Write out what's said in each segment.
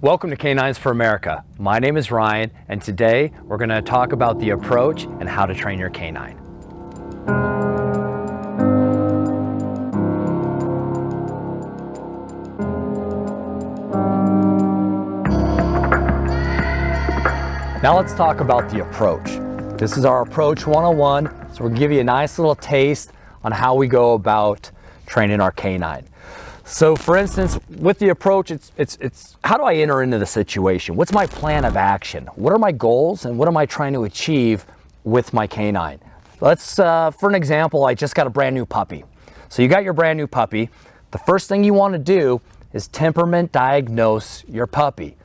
Welcome to Canines for America. My name is Ryan, and today we're going to talk about the approach and how to train your canine. Now let's talk about the approach. This is our approach 101, so we're going to give you a nice little taste on how we go about training our canine. So for instance, with the approach, it's how do I enter into the situation? What's my plan of action? What are my goals and what am I trying to achieve with my canine? Let's, for an example, I just got a brand new puppy. So you got your brand new puppy. The first thing you want to do is temperament diagnose your puppy.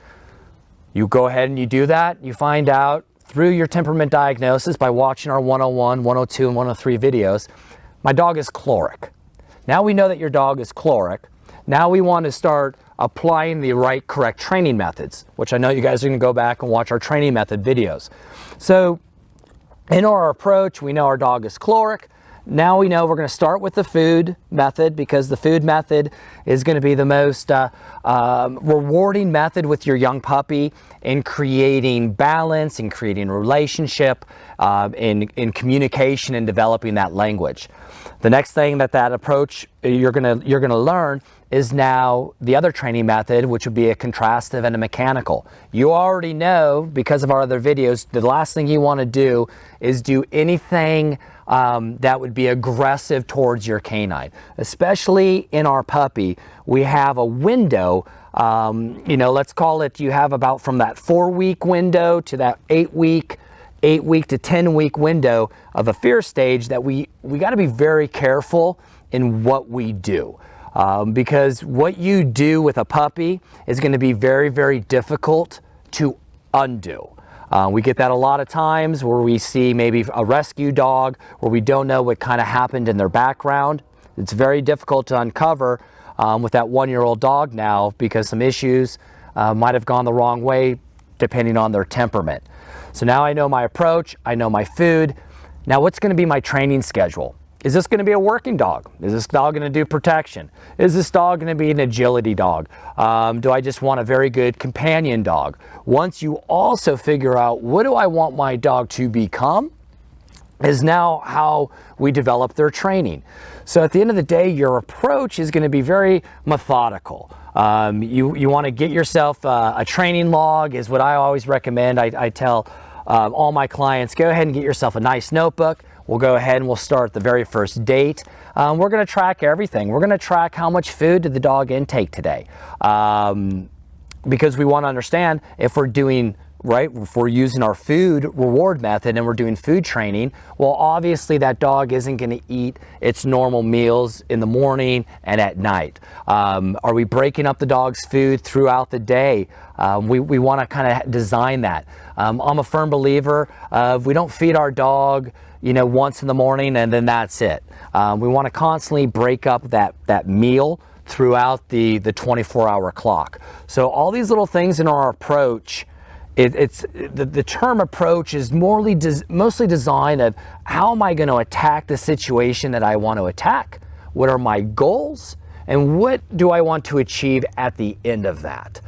You go ahead and you do that. You find out through your temperament diagnosis by watching our 101, 102, and 103 videos, my dog is choleric. Now we know that your dog is choleric. Now we want to start applying the right, correct training methods, which I know you guys are going to go back and watch our training method videos. So in our approach, we know our dog is choleric. Now we know we're going to start with the food method because the food method is going to be the most rewarding method with your young puppy in creating balance, in creating a relationship, in communication and developing that language. The next thing that approach you're gonna learn is now the other training method, which would be a contrastive and a mechanical. You already know, because of our other videos, the last thing you want to do is do anything that would be aggressive towards your canine. Especially in our puppy, we have a window, let's call it, you have about from that 4-week window to that 8-week to 10-week window of a fear stage that we got to be very careful in what we do. Because what you do with a puppy is going to be very, very difficult to undo. We get that a lot of times where we see maybe a rescue dog where we don't know what kind of happened in their background. It's very difficult to uncover with that 1-year-old dog now because some issues might have gone the wrong way depending on their temperament. So now I know my approach, I know my food. Now what's going to be my training schedule? Is this going to be a working dog? Is this dog going to do protection? Is this dog going to be an agility dog? Do I just want a very good companion dog? Once you also figure out what do I want my dog to become, is now how we develop their training. So at the end of the day, your approach is going to be very methodical. You want to get yourself a training log is what I always recommend. I tell all my clients, go ahead and get yourself a nice notebook. We'll go ahead and we'll start the very first date. We're going to track everything. We're going to track how much food did the dog intake today. Because we want to understand if we're doing right, if we're using our food reward method and we're doing food training, well, obviously that dog isn't going to eat its normal meals in the morning and at night. Are we breaking up the dog's food throughout the day? We want to kind of design that. I'm a firm believer of we don't feed our dog, once in the morning and then that's it. We want to constantly break up that meal throughout the 24-hour clock. So all these little things in our approach, the term approach is mostly designed of how am I going to attack the situation that I want to attack? What are my goals? And what do I want to achieve at the end of that?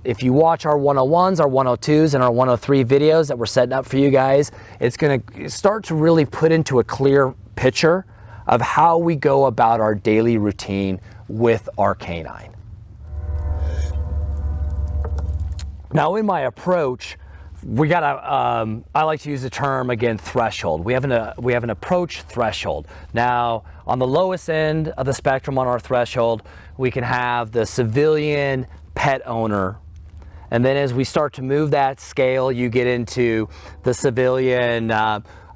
If you watch our 101s, our 102s, and our 103 videos that we're setting up for you guys, it's going to start to really put into a clear picture of how we go about our daily routine with our canine. Now in my approach, we got I like to use the term again, threshold. We have an approach threshold. Now on the lowest end of the spectrum on our threshold, we can have the civilian pet owner. And then as we start to move that scale, you get into the civilian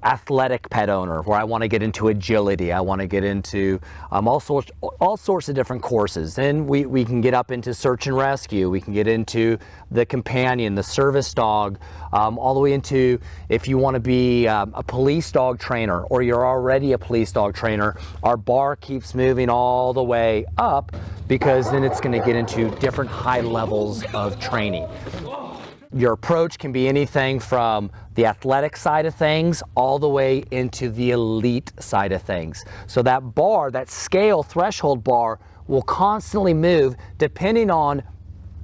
athletic pet owner, where I want to get into agility. I want to get into all sorts of different courses. Then we can get up into search and rescue. We can get into the companion, the service dog, all the way into if you want to be a police dog trainer or you're already a police dog trainer, our bar keeps moving all the way up because then it's going to get into different high levels of training. Your approach can be anything from the athletic side of things all the way into the elite side of things. So that bar, that scale threshold bar, will constantly move depending on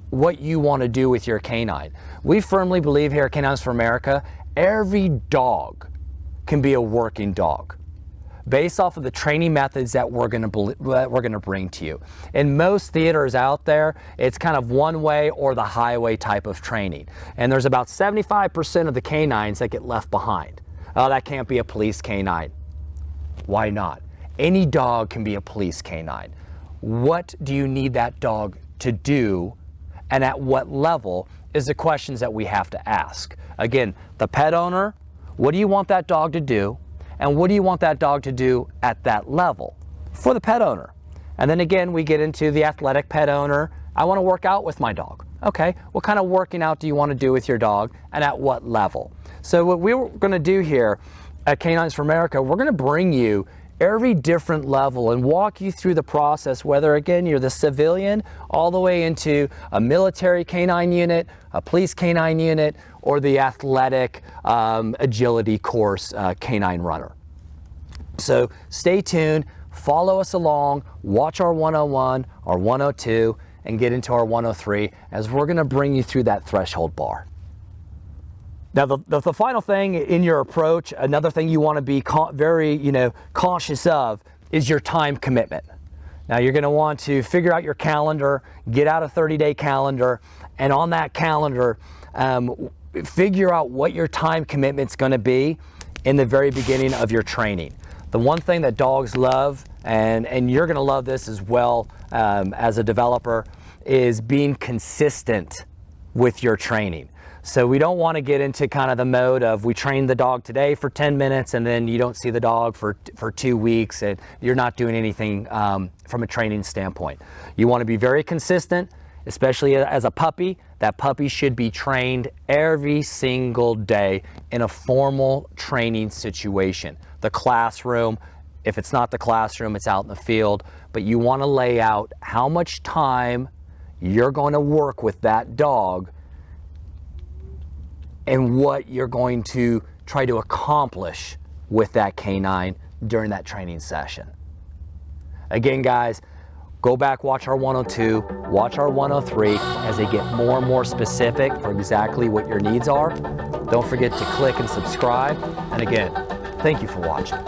what you want to do with your canine. We firmly believe here at Canines for America, every dog can be a working dog based off of the training methods that we're going to bring to you. In most theaters out there, it's kind of one way or the highway type of training. And there's about 75% of the canines that get left behind. Oh, that can't be a police canine. Why not? Any dog can be a police canine. What do you need that dog to do, and at what level is the questions that we have to ask. Again, the pet owner, what do you want that dog to do? And what do you want that dog to do at that level for the pet owner? And then again, we get into the athletic pet owner. I want to work out with my dog. Okay, what kind of working out do you want to do with your dog, and at what level? So what we're going to do here at Canines for America, we're going to bring you every different level and walk you through the process, whether again you're the civilian all the way into a military canine unit, a police canine unit, or the athletic agility course canine runner. So stay tuned, follow us along, watch our 101, our 102, and get into our 103 as we're going to bring you through that threshold bar. Now, the final thing in your approach, another thing you want to be very cautious of, is your time commitment. Now, you're going to want to figure out your calendar, get out a 30-day calendar, and on that calendar, figure out what your time commitment's going to be in the very beginning of your training. The one thing that dogs love, and you're going to love this as well as a developer, is being consistent with your training. So we don't want to get into kind of the mode of we trained the dog today for 10 minutes and then you don't see the dog for 2 weeks and you're not doing anything from a training standpoint. You want to be very consistent, especially as a puppy. That puppy should be trained every single day in a formal training situation. The classroom, if it's not the classroom, it's out in the field, but you want to lay out how much time you're going to work with that dog and what you're going to try to accomplish with that canine during that training session. Again, guys, go back, watch our 102, watch our 103 as they get more and more specific for exactly what your needs are. Don't forget to click and subscribe. And again, thank you for watching.